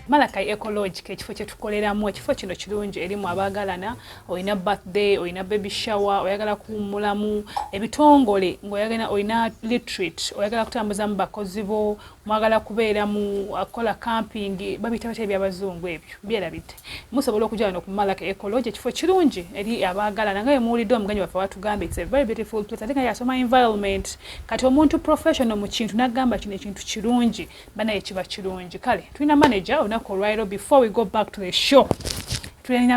Malakai Ecological ekifo kye tukoleramu ekifo kino kirungi erimu abaagalana oyina birthday oyina baby shower oyagala kuwummulamu ebitongole ng'oyagala oyina retreat oyagala kutambuza mu bakozi bo mwagala kubeera mu akola camping babita bate ebyabazungu ebyo byerabite musobola okujja wano ku Malakai Ecological ekifo kirungi eri abaagalana nga muwulidde omugenyi waffe watugamba it's a very beautiful place ate nga yasoma environment kati omuntu professional mu kintu n'agamba kino ekintu kirungi banaye kiba kirungi kale tulina manager olunaku olwaliro before we go back to the show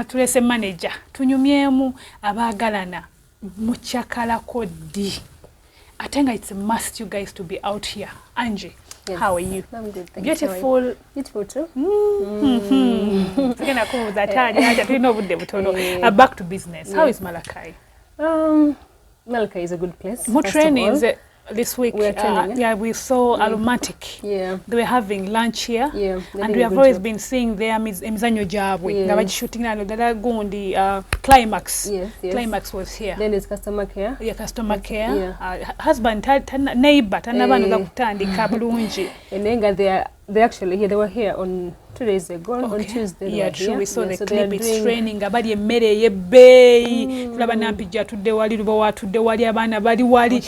tulese manager tunyumyemu abaagalana mukyakalako ddi ate nga it's a must you guys to be out here. Angie, yes. How are you? I'm good, thank Beautiful. you. Beautiful too. Back to business. Yes. How is Malakai? Malakai is a good place. More trainings this week. We are training. Yeah, we saw Aromatic. Yeah. They were having lunch here. Yeah. And we have always been seeing their emizanyo jabwe. Nga bashooting na dala gundi Climax. Yes. Climax was here. Then there's customer care. Yeah, customer care. Yeah. Husband, neighbor, tanabano ga kutandika bulungi. And then they actually here. They were here on 2 days ago. Okay. On Tuesday. Yeah, true. Here. We saw the so clip. It's training. Abali emere yebeyi. Tulaba nampija tudde wali lubo watudde wali abana bali wali.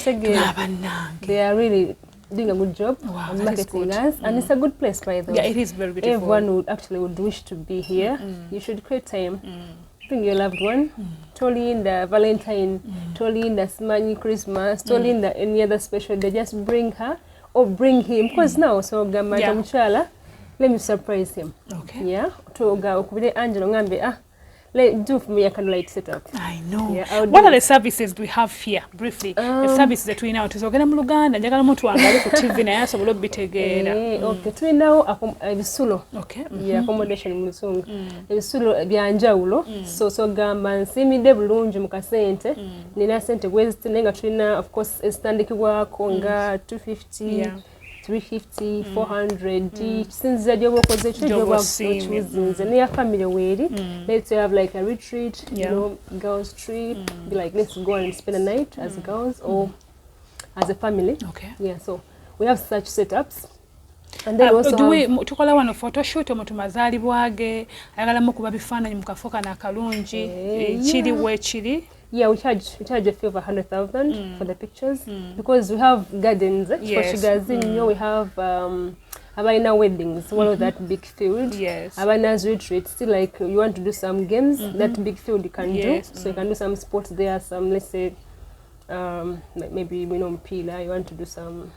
They are really doing a good job of marketing us, and it's a good place, by the way. Yeah, it is very beautiful. Everyone would wish to be here. You should create time. Bring your loved one. Tolinda Valentine, Tolinda Smani Christmas, Tolinda any other special day. Just bring her or bring him. Because now, so Gamma let me surprise him. Okay. Yeah. To go with Angelo Ngambe. Let do for me a candlelight setup. I know. Yeah, what are the services we have here? Briefly, the services that we now to sogera mu Luganda njagala muntu wangali ku TV naye asobola obitegeera. Okay, tuli now ebisulo. Okay. Yeah, accommodation mu Lusungu. Ebisulo byanjawulo. So gamba nsimidde bulungi mu kasente. Nina sente gwezi nenga tulina of course estandikibwako nga 250. 350, 400, since the job was a choosing near family wedding. Let's have like a retreat, you know, girls trip, be like let's go and spend a night as girls or as a family. Okay. Yeah, so we have such setups. And then also do we tukola wano photo shoot omuntu mazalibwage ayagala mu kuba bifaananyi mu kafoka na kalungi chiri we chiri. Yeah, we charge a fee of 100,000 for the pictures because we have gardens. Yes. We have Abaina weddings, one of that big field. Yes. Abaina's retreat, still like you want to do some games, that big field you can do. So you can do some sports there, some let's say maybe we know Pila, you want to do some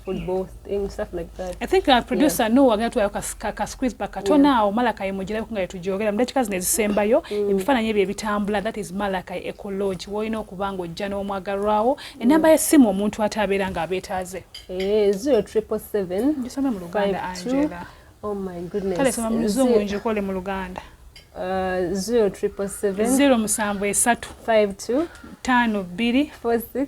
football things, stuff like that. I think our producer no wagala tu squeeze back atona awo Malakai mujira kunga yetujogera mudachikazi nezisembayo ebifaananyi ebyo ebitambula that is Malakai Ecology woyina okubanga ojja n'omwagalwawo enamba y'essimu omuntu atabeera nga abeetaaze 0777 gisome mu Luganda Angela. Oh my goodness. Kale soma mu Luzungu njikole mu Luganda. 0777 073 52 46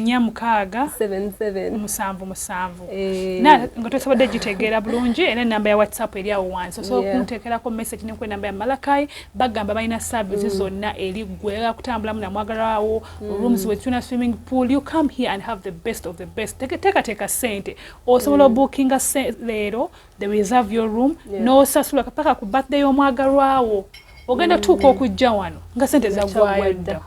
Nyamukaaga 77 na ngotosobodde gitegeera bulungi era namba ya WhatsApp eri awo wansi so kunteekerako message ne ku namba ya Malakai bagamba balina services zonna eri gwera kutambulamu na mwagalwawo rooms with tuna swimming pool. You come here and have the best of the best. Take sente osobola bookinga leero they reserve your room no sasula kapaka ku birthday y'omwagalwawo ogenda tuuka okujja wano nga sente zaggwayo dda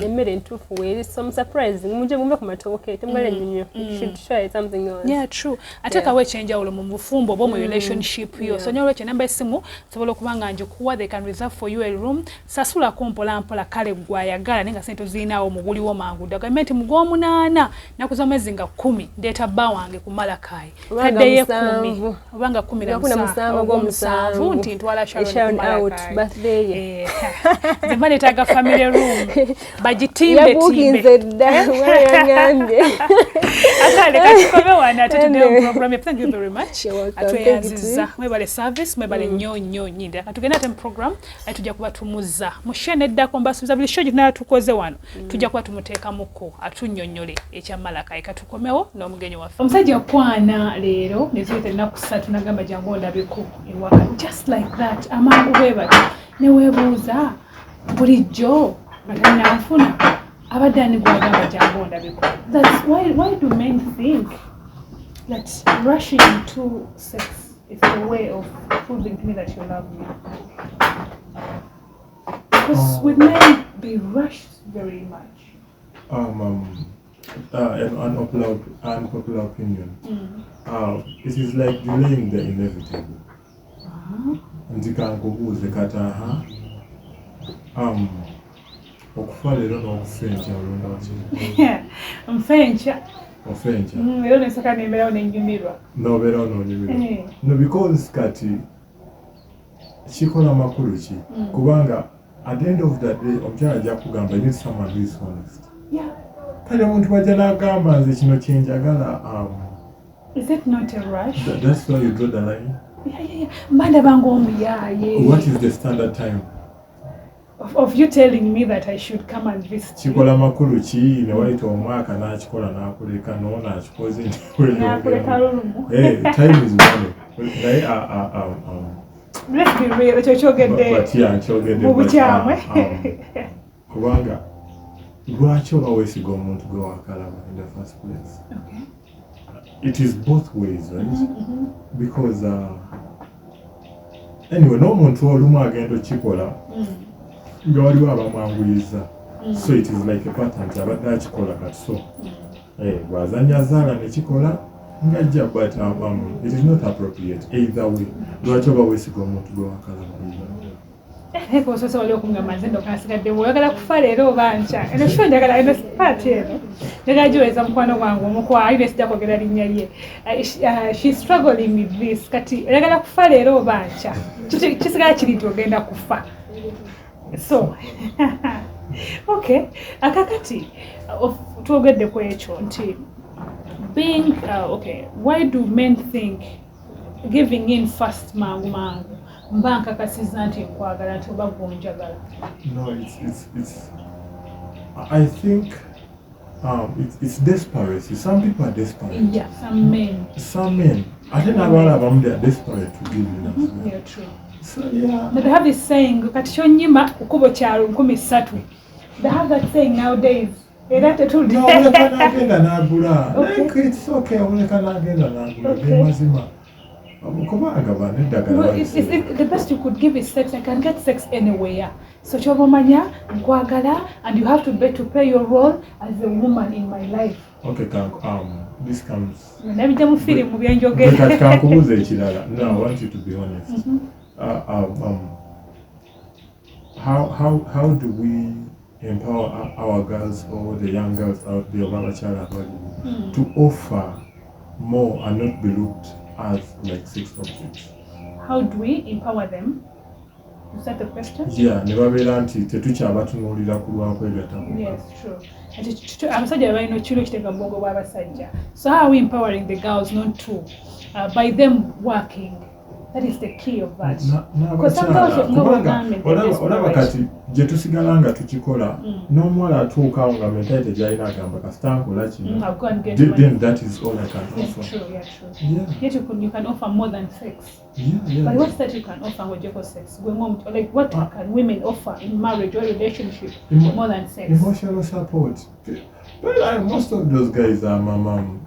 emmere entuufu weeri some surprising muje mumbe ku matooke temugale nnyo you should try something else. Yeah, true. Ate kawe ekyenjawulo mu bufumbo oba mu relationship yo so nyo lwekyo namba essimu sobola okubanga njikuwa they can reserve for you a room sasulako mpola kale gwayagala nenga sente zirinawo mu buliwo mangu dda gavumenti mu gw'omunaana naku z'omwezi nga 10 ndeeta bba wange ku Malakai kadde ye 10 obanga 17 nti ntwala Sharon out birthday Zemba netaga family room bagitimbe Akale katukome wana tutude program. Thank you very much. Atweyanziza mwebale service mwebale nnyo nyinde atugenda tem program atujja kuba tumuza mushene ddako mbasubiza buli shoji na tukoze wano tujja kuba tumuteeka muko atunnyonnyole ekya Malakai katukomewo n'omugenyi waffe omusajja kwana leero neziyita ennaku 3 nagamba jangu ndabiko ewaka just like that amangu bwebati newebuuza bulijjo batanafuna abadani gwagamba jangu ndabiko. That's why do men think that rushing into sex it's a way of proving to me that you love me. Because with men, they rush very much. An unpopular opinion. It is like delaying the inevitable. Ndikankubuuze kati okufa leero n'okufenca olonda wakiri. Mfenca. Ofenca. Leero nesooka nembeerawo nennyumirwa. N'obeerawo n'onyumirwa. No, because kati kikola makulu ki? Kubanga at the end of the day omukyala ajja kugamba you need someone who is honest. Yeah. Kale omuntu bw'ajja n'agamba nze kino kye njagala. Is it not a rush? That's why you draw the line? Yeah. Mbanda bangu omuyaye. What is the standard time? Of you telling me that I should come and visit you. Kikola makulu ki ne wayita omwaka n'akikola n'akuleka n'ona akikoze n'akuleka lulumu. Time is money. Naye Let's be real, ekyo kyogedde mu bukyamu. Kubanga lwaki oba weesiga omuntu gwe wakalaba in the first place? Okay. It is both ways, right? Because anyway, n'omuntu olumu agenda okikola nga waliwo abamwanguyiza. So it is like a pattern nti abadde akikola kati so bw'azanya zaala nekikola ng'ajja, but it is not appropriate either way. Lwaki oba weesiga omuntu gwe wakalaba? Naye osobola wali okungamba nze ndokasigaddemu oyagala kufa leero oba nkya. Eno kifo njagala eno paati eno njagala giweza mukwano gwange omukwayi nesijja kwogera linnya lye. She's struggling with this. Kati oyagala kufa leero oba nkya. Kisigala kiri nti ogenda kufa. So okay, akakati twogedde ku ekyo nti being okay, why do men think giving in first mangu mba nkakasiza nti nkwagala nti oba gonjagala? No, it's I think it's desperation. Some people are desperate. Yeah, some men. I think n'abaala abamu they are desperate to give enough. Yeah, true. So yeah. But they have this saying, kati kyonyima kukubo kyalo 13. They have that saying nowadays. It's okay. The best you could give is sex. I can get sex anywhere. So chobomanya nkwagala, and you have to pay your role as a woman in my life. Okay, this comes. Let me tell you, no, I want you to be honest. How do we empower our girls or the young girls out there to offer more and not be looked as like sex objects? How do we empower them? Is that the question? Yeah, never be anti tetuchaba tunulira kulwakwegata. Yes, true. Abasajja balina kiro kiteeka mu bwongo bw'abasajja. So how are we empowering the girls not to by them working? That is the key of that. Because some girls have no government. Olaba kati gye tusigala nga tukikola n'omuwala atuukawo nga mentality gy'alina agamba kasitaankola kino. Then that is all I can offer. True. Yeah. Yet you can offer more than sex. Yeah. But what's that you can offer with your sex? Like what can women offer in marriage or relationship more than sex? Emotional support. But most of those guys are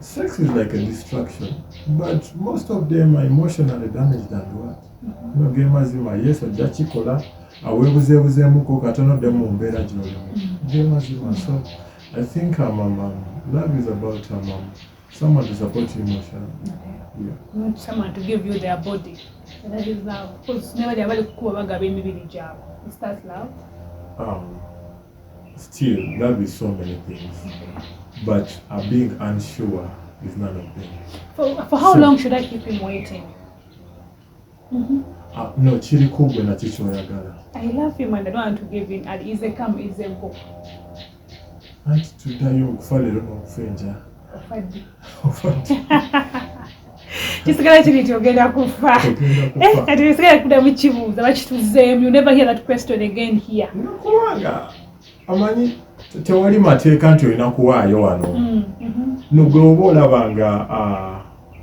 sex is like a distraction. But most of them are emotionally damaged and what? No gemazima yes ojja kikola aweebuzeebuzeemuko katono dde mu mbeera gy'olimu. Gemazima. So I think love is about someone to support you emotionally. Yeah. Not someone to give you their body. And that is love. Because never they are kuba bagaba emibiri gyabwe. Is that love? Still, love is so many things, but being unsure is none of them. For how long should I keep him waiting? No, chiri kubwe na chicho yagala. I love him and I don't want to give in. And easy come, easy go. And today you kufalero no kufenja. Kisigala kiri nti ogenda kufa. Kati kisigala kuda mu kibuuza bakituzeemu. You never hear that question again here. Kubanga amanyi tewali mateeka nti olina kuwaayo wano. Nugwe oba olabanga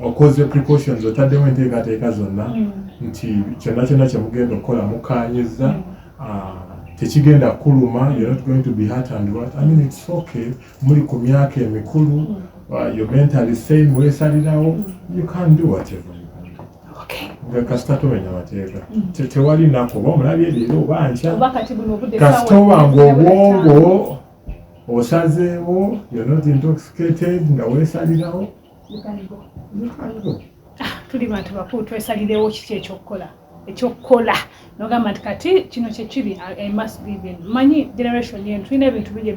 okoze precautions otaddemu enteekateeka zonna nti kyonna kye mugenda okukola mukaanyiza tekigenda kuluma, you're not going to be hurt and what. I mean it's okay. Muri ku myaka emikulu, you're mentally sane, weesalirawo, you can do whatever you can do. Okay. nga kasita tumenya mateeka tewali nako oba omulabye leero oba nkya oba kati buno obudde kasita oba ng'obwongo osazeewo you're not intoxicated nga weesalirawo tuli bantu bakulu twesalirewo kiki ekyokukola nogamba nti kati kino kyekiri I must give in manyi generation yenu tulina ebintu bingi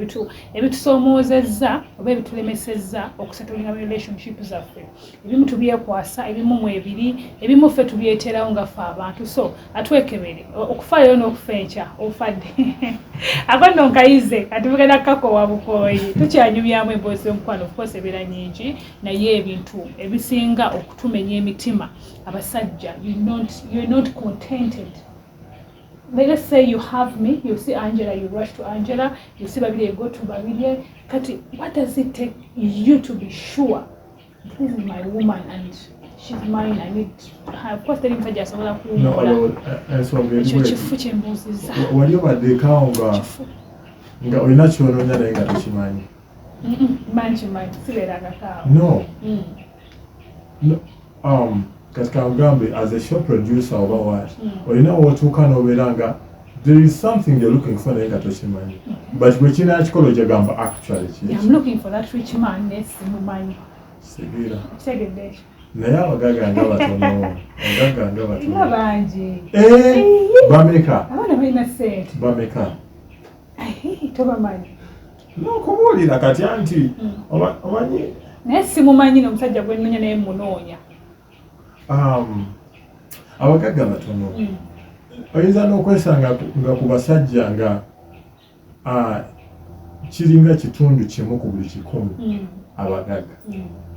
ebitusomoozezza oba ebitulemesezza okusettlinga relationship zaffe ebimu tubyekwasa ebimu mwebiri ebimu ffe tubyeterawo nga ffe abantu so atwekebere okufaayo n'okufa enkya ofadde ako nno nkayize kati tugenda kukakowa bukooyi tukyanyumyamu emboozi y'omukwano of course ebeera nyingi naye ebintu ebisinga okutumenya emitima abasajja you're not contented. Let's say you have me, you see Angela, you rush to Angela, you see Babile, you go to Babile. Kati, what does it take you to be sure this is my woman and she's mine? I need her. Of course, telling Faja Sola who what you are the counga nga olina kyononya naye nga tokimanyi. No. Katika ugambe as a show producer oba what olina wotuuka n'obeera nga there is something you're looking for naye nga tokimanyi but bwe kina kikolo gyegamba actually I'm looking for that rich man nesimumanyi sigira tegedde naye abagaga nga batono bangi bameka abaana balina sente bameka tobamanyi nokubuulira kati anti omanyi naye simumanyi n'omusajja gwennonya naye munoonya abagagga batono oyinza n'okwesanga nga ku basajja nga kiringa kitundu kimu ku buli 100 abagagga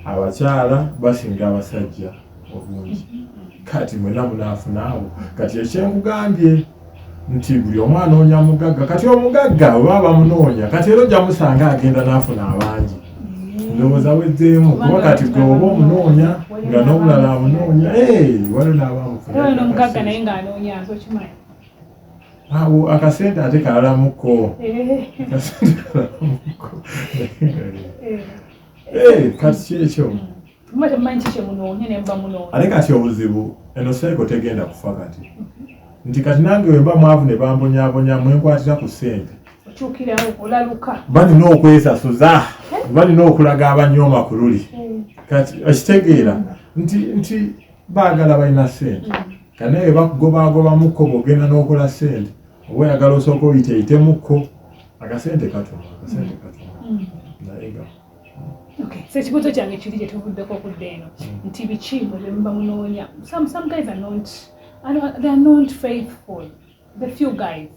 abakyala basinga abasajja obungi kati mwena munaafunaawo kati ekyenkugambye nti buli omu anoonya mugagga kati omugagga oba bamunoonya kati era ojja musanga agenda n'afuna abangi ndowooza weddeemu kuba kati gwe oba omunoonya nga n'omulala amunoonya waliwo n'abamufuna naye ng'anoonya okimanyi awo akasente ate kalalamuko kati kyekyo ate kati obuzibu eno seeko tegenda kufa kati nti kati nange wemba mwavu ne bambonyaabonya mwenkwatira ku ssente balina okwesasuza balina okulaga abanyooma ku luli kati okitegeera nti baagala balina ssente kanaye bakugobaagobamuko bw'ogenda n'okola ssente oba oyagala osooka oyiteyitemukko akasente katono naye nga ekibuuzo kyange kiri gye tuvuddeko okudda eno nti biki mwe bye muba munoonya some guys they are not faithful the few guys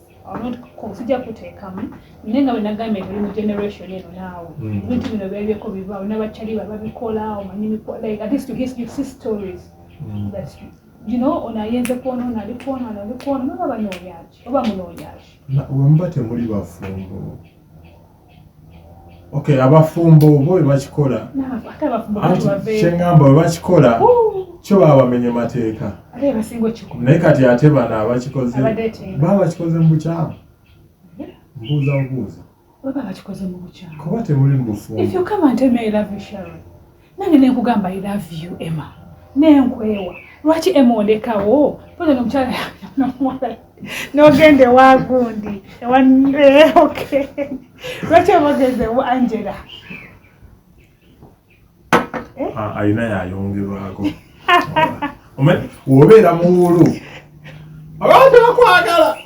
sijja kuteekamu naye nga bwe nagambye tuli mu generation eno naawe ebintu bino byabyeko bibaawo n'abakyali babikola omanyi like at least you see stories that you know ono ayenze kwona ali kwona noba banoonyaki oba munoonyaki wemuba temuli bafumbo abafumbo bo bwe bakikola kyeŋŋamba bwe bakikola kyo baba bamenye mateeka naye kati ate bano abakikoze baba bakikoze mu bukyamu mbuuza kuba temuli mu bufumbo if you come and tell me I love you Sharon nange nenkugamba I love you Emma nenkwewa lwaki Emma ondekawo poza nomukyala nomwala nogende wagundi lwaki obogeze Angela alina yayongerwako wobeera muwulu abantu bakwagala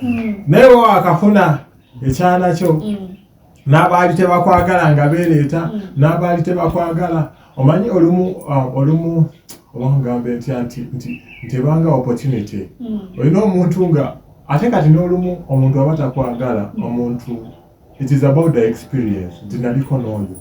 naye wakafuna ekyana kyo n'abaali tebakwagala nga beereeta n'abaali tebakwagala omanyi olumu obangambe nti ebanga opportunity olina omuntu nga ate kati n'olumu omuntu aba takwagala omuntu it is about the experience nti naliko n'oyo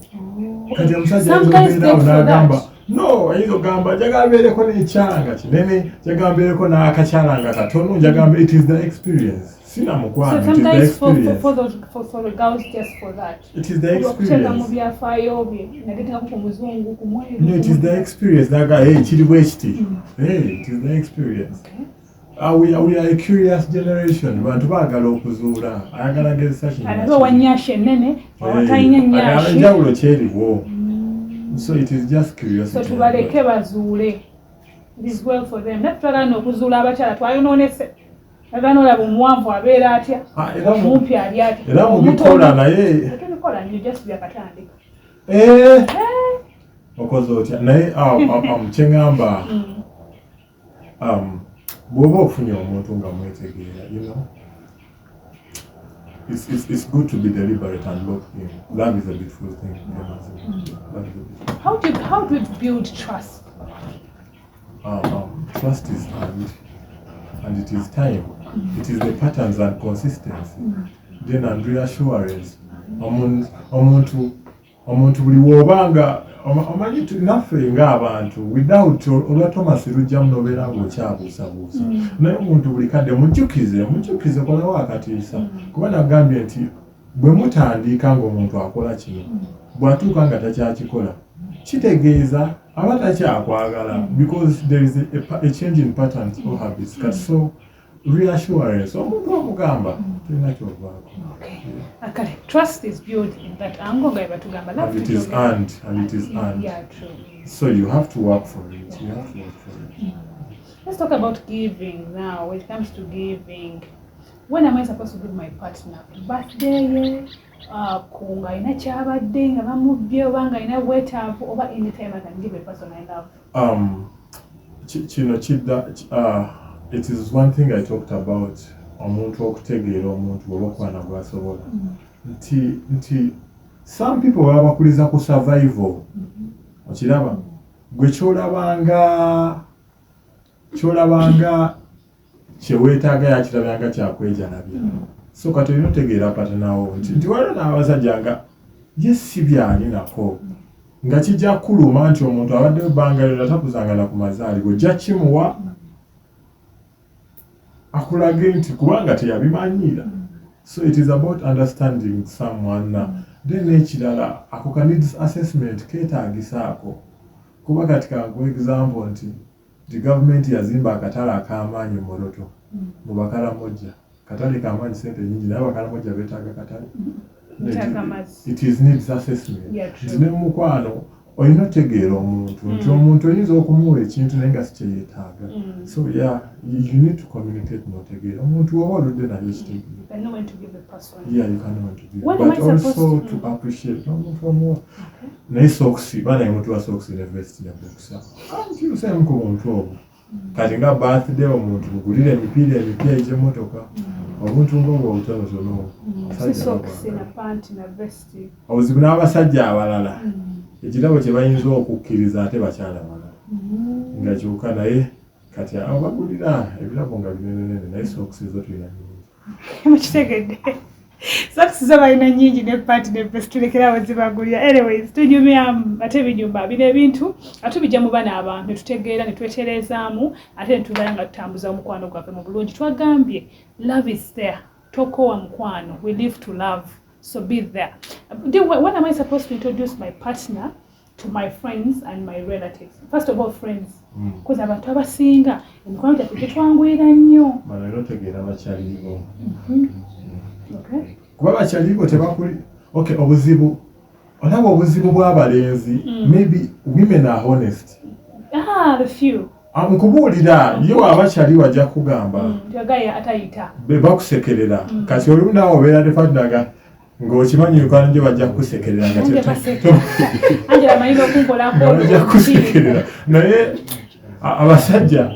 kati omusajja ayinzaobeerawo n'agamba no ayinza ogamba njagala mbeereko n'ekyalanga kinene njagala mbeereko n'akakyalanga katono njagamba it is the experience sina mukwano it is the experience for the girls just for that it is the experience mu byafaayo bye nagetako ku muzungu ku mweru no it is the experience naga kiri bwe kiti it is the experience we are a curious generation bantu baagala okuzuula ayagala gezesa kino wanyashe ennene watayina nyashe enjawulo kyeriwo so it is just curiosity so tubaleke bazuule It is well for them. Natutwala okuzuula abakyala twayonoonese. Agano olaba omuwanvu abeera atya, omumpi ali atya. Era mubikola naye. Tubikola nnyo just byakatandika. Okoze otya naye kye ngamba bw'oba ofunye omuntu nga mwetegeera, you know, it's good to be deliberate and lock in. Love is a beautiful thing. How do you build trust? Trust is earned, and it is time. It is the patterns and consistency. Then and reassurance. Omuntu buli w'obanga omanyi naffe ng'abantu without olwa Thomas lujja munobeera ng'okyabuusabuusa. Naye omuntu buli kadde mujjukize kolewo akatiisa. Kuba nagambye nti bwe mutandika ng'omuntu akola kino, bw'atuuka nga takyakikola, kitegeeza aba takyakwagala, because there is a change in patterns or habits. So reassurance, omuntu omugamba tulina ky'ovaako. Okay. Trust is built in that angle. And it is earned. Yeah, true. So you have to work for it. Let's talk about giving now. When it comes to giving, when am I supposed to give my partner? Birthday, kunga ina kyabadde nga bamubye oba nga ina wetaavu, oba anytime I can give a person I love. It is one thing I talked about. Omuntu okutegeera omuntu olw'okwana gwasobola nti some people baba bakuliza ku survival. Okiraba gwe kyolabanga kyeweetaaga yakirabanga kyakwejalabya. So kati olina otegeera patanawo nti waliwo n'abasajja nga ye si byali nako nga kijja kuluma nti omuntu abadde ebbanga lyonna takuzanga na ku mazaalibwa, ojja kimuwa akulage nti kubanga teyabimanyira. So it is about understanding someone. Then ekirala ako ka needs assessment keetaagisaako. Kuba kati kangu example nti the government yazimba akatale ak'amaanyi Moroto mu Bakalamojja. Katale k'amaanyi sente nyingi naye Bakalamojja beetaaga katale. It is needs assessment. Ne mukwano olina otegeera omuntu nti omuntu oyinza okumuwa ekintu naye nga si kye yeetaaga. So yeah, you need to communicate n'otegeera omuntu oba oludde naye ekitegeera. I know when to give a person. Yeah, you can know when to give. But also to appreciate omuntu omuwa. Naye socks, bana omuntu socks ne vest ya boxer. Anti useme ku muntu obo. Kati nga birthday omuntu mugulire emipiira emipya egy'emmotoka. Omuntu ng'obwo obutonotono. Socks na pant na vest. Obuzibu n'abasajja abalala. Ekirabo kye bayinza okukkiriza ate bakyala balala. Nga kyokka naye kati abagulira ebirabo nga binene naye socks zo tulina nyingi. Mukitegedde. Socks zo balina nyingi ne pant ne vest tulekerawo zibagulira. Anyways, tunyumya ate binyumba bino ebintu ate bijja mu bana abantu tutegeera ne tweterezaamu ate netubala nga tutambuza omukwano gwaffe mu bulungi. Twagambye love is there. Tokowa mukwano. We live to love. So be there. When am I supposed to introduce my partner to my friends and my relatives? First of all, friends. Because abantu abasinga emikwano gyaffe tetwangwira nnyo. Bano notegeera bakyalibo. Okay. Kuba bakyalibo tebakuli. Okay, obuzibu. Olaba obuzibu bw'abalenzi. Maybe women are honest. The few. Nkubuulira yo abakyali wajja kugamba. Twagaya atayita. Be bakusekerera. Kati olumu naawe obeera tefatnaga ng'okimanyi yukwano gye bajja kukusekerera nga Angela mayinza okunkolako bajja kukusekerera. Naye abasajja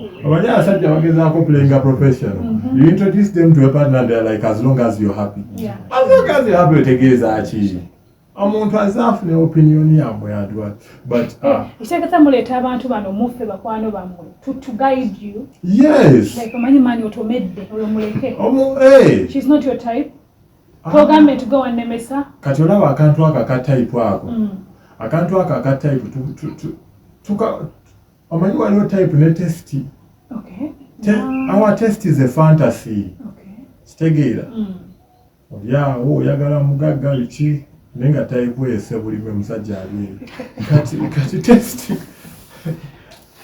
bagezaako playing a professional. You introduce them to a partner and they're like, as long as you're happy. Yeah. As long as you're happy, otegeeza ki? Omuntu azaafuna opinion yamwe yadwa. But ekitegeeza muleeta abantu bano muffe bakwano bammwe to guide you. Yes. Like omanyi mani otomedde oyo muleke. She's not your type. Programme to go and nemesa. Kati olaba akantu aka ka type ako. Akantu aka ka type omanyi waliwo type ne test. Okay. Our test is a fantasy. Okay. Kitegeera. Oyagala mugagga biki nenga type ese bulime musajja ali. Kati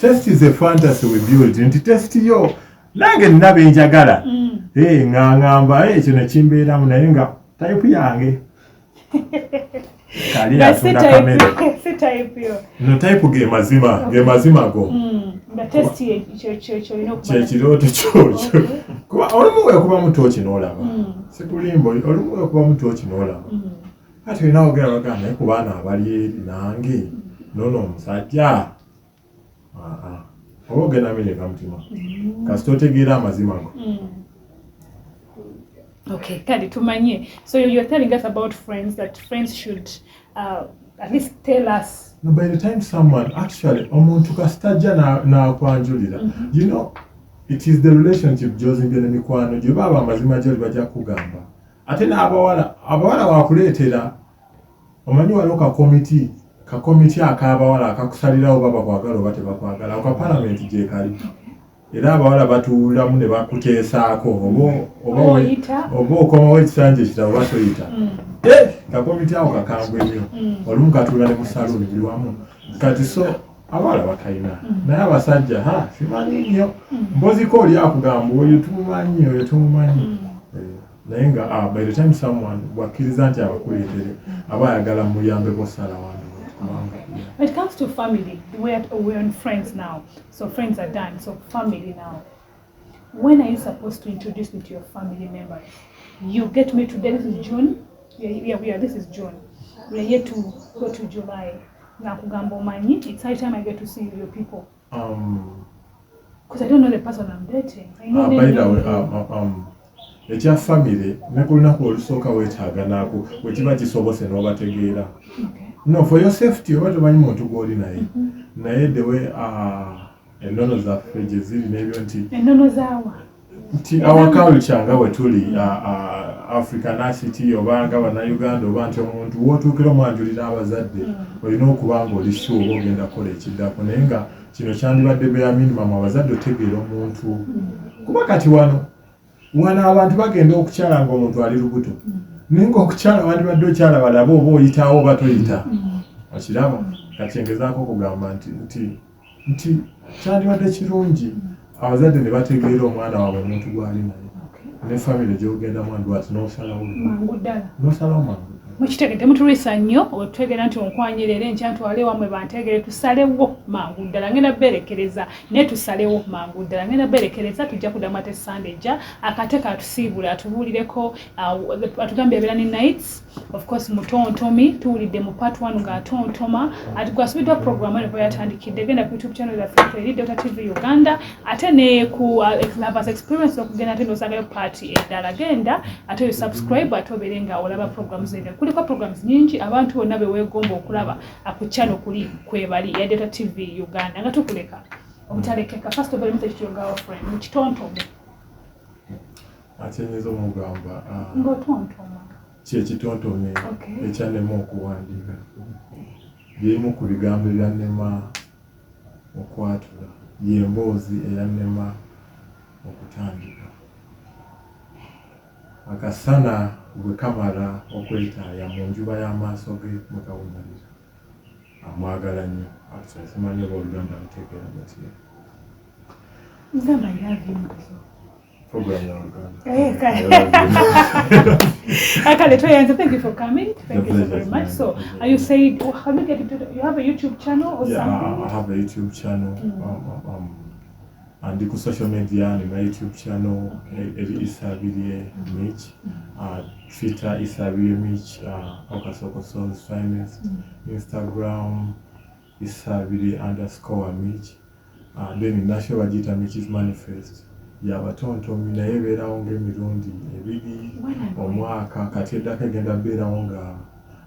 test is a fantasy we build. Nti test yo nange nnabe njagala. Ngamba ekyo ne kimbeeramu naye nga type yange. kali atunda kamera si type yo no type ge mazima go nga test cho ino kuba chiroto chocho kuba olumu yakuba mutochi nolaba sikulimbo olumu yakuba mutochi nolaba ati nawo gera bagana kubana abali nange nono musajja ogena mele kamutima kasitotegira amazima go okay kadi tumanye so you're telling us about friends that friends should at least tell us no by the time someone actually omuntu kastajja na kwanjulira you know it is the relationship jozimbe ne mikwano je baba amazima je bajja kugamba ate na abawala wakuletera omanyi waliwo ka committee akabawala akakusalirawo baba kwagala bate bakwagala ka parliament je kali era abawala batuulamu ne bakuteesaako oba okomawo ekisanje kitabo basoyita ka committee ako kakambwe nnyo olumu katuula ne mu saluni buli wamu kati so abawala bakayina naye abasajja simanyi nnyo mboziko oli akugamba oyo tumumanyi naye nga by the time someone wakkiriza nti abakuleetere aba ayagala muyambeko sala wandu when it comes to family we're on friends now so friends are done so family now when are you supposed to introduce me to your family members you get me today this is June this is June we are yet to go to July nakugamba omanyi it's high time I get to see your people because I don't know the person I'm dating I know by the way ekya family nekulunaku olusooka weetaaga naako wekiba kisobose n'obategeera no for your safety oba tomanyi muntu gw'oli naye dewe ennono zaffe gye ziri n'ebyo nti ennono zaawa nti our culture nga bwe tuli Africanacity oba nga bannayuganda oba nti omuntu wootuukira omwanjulira abazadde olina okuba nga oli sure oba ogenda kukola ekiddako naye nga kino kyandibadde beya minimum abazadde otegeera omuntu kuba kati wano abantu bagenda okukyala ng'omuntu ali lubuto naye ng'okukyala wandibadde okyala balabe oba oyitawo oba toyita okiraba kati engezaako okugamba nti kyandibadde kirungi abazadde ne bategeera omwana waabwe omuntu gw'ali naye ne famire gy'ogendamu andwati n'osalawo mangu ddala mangu mukitegedde mutulwisa nnyo otwegera nti onkwanyirira enkya ntwale wamwe bantegere tusalewo mangu ddala ngenda berekereza naye tusalewo mangu ddala ngenda berekereza tujja kuddamu ate Sunday ejja akate katusiibula atubuulireko atugambye abeera ne nights of course mutontomi tuwulidde mu part 1 ng'atontoma ati gwasubiddwa program eno yatandikidde genda ku YouTube channel yaffe eri Dr. TV Uganda ate ne ku Lovers Experience okugenda ate n'osangayo party eddala genda ate subscribe ate obeere nga olaba programs eno kuliko programs nyingi abantu bonna beweegomba okulaba ku channel kuli kwebali ya Dr. TV Uganda nga tukuleka obutalekeka first of all message to your girlfriend mu kitontome akyenyiza omugamba ng'otontoma kyekitontome ekyannema okuwandiika byemu ku bigambo ebyannema okwatula yemboozi eyannema okutandika akasana bwe kamala okwetaaya mu njuba y'amaaso ge mwe kawunyalira amwagala nnyo simanyi oba oluganda lutegeera gatya ngamba I love you mazo program ya Uganda. Okay, thank you for coming. Thank you so very much. So, are you saying, have you get into, you have a YouTube channel or something? I have a YouTube channel. And the social media and my YouTube channel, Isabelle Mitch, Twitter Isabelle Mitch, Okasoko Souls Finest, Instagram Isabelle _Mitch, then National Vagita Mitch's Manifest. Yabatontomi naye beerawo ng'emirundi ebiri omwaka kati eddako egenda beerawo nga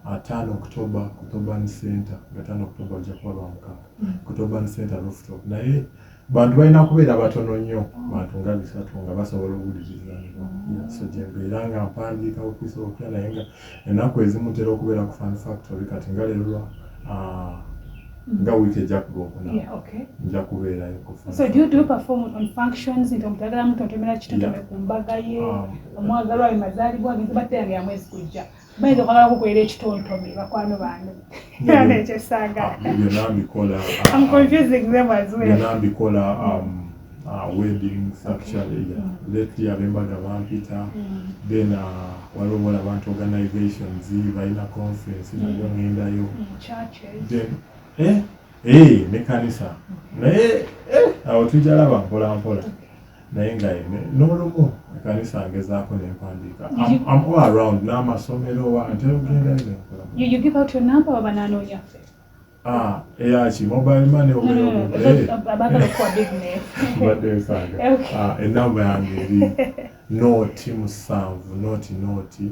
5 October Kutoban Center nga 5 October ojja kuba lwamukaaga Kutoban Center rooftop naye bantu balina kubeera batono nnyo bantu nga 3 nga basobola okuwulirizanibwa so gye mbeera nga mpandiika okwisa okupya naye nga ennaku ezimu ntera okubeera ku Fan Factory kati nga leero nga wiki ejja kulwokuna nja kubeerayo ku so do you perform on functions nti omutagala mutontomera kitontome ku mbaga ye omwagalwa we mazaalibwa bintu batteyange ya mwezi gujja bayinza okwagala kukolera ekitontome bakwano bange nekyesanga byonna mbikola I'm confusing them as well byonna mbikola weddings actually. Lately abembaga bampita. Then waliwo abantu organizations balina conference nabyo ngendayo. Churches. Then ne kanisa. Naye awo tujalaba mpola. Naye nga n'olumu ekanisa ngezaako n'empandiika. I'm all around n'amasomero wantera ogenda nkola. You give out your number oba n'anoonya ffe? Eyaki mobile money abagala okuwa big name. Badde nsanga. Enamba yange eri noti 7 noti 934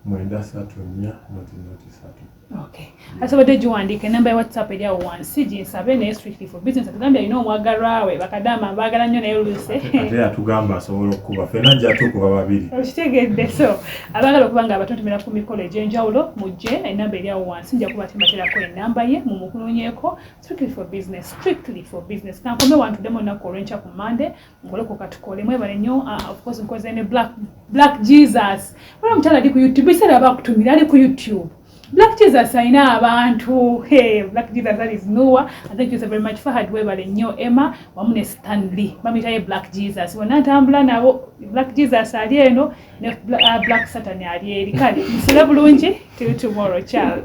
noti 3. Okay. Asobodde giwandiika enamba ya WhatsApp eri awo wansi ginsabe naye strictly for business. Atugambye alina omwagalwa we bakadama baagala nnyo naye oluse. Ate atugamba asobola okukuba ffenna ajja tukuba babiri. Okitegedde so abaagala okuba nga abatontomera ku mikolo egy'enjawulo mujje enamba eri awo wansi nja kuba tembaterako enamba ye mumukunoonyeeko strictly for business. Kankome wantuddemu olunaku olw'enkya ku Monday ngoleko katukole mwebale nnyo of course nkoze ne Black Jesus. Wala mutala ali ku YouTube biseera abakutumira ali ku YouTube. Black Jesus aina abantu. Hey, Black Jesus that is Noah. And thank you so very much for hard webale nnyo Emma wamune Stanley. Bamitaye Black Jesus. Wanatambula nabo Black Jesus ali eno ne Black Satan ali eri. Kale musole bulungi till tomorrow. Ciao.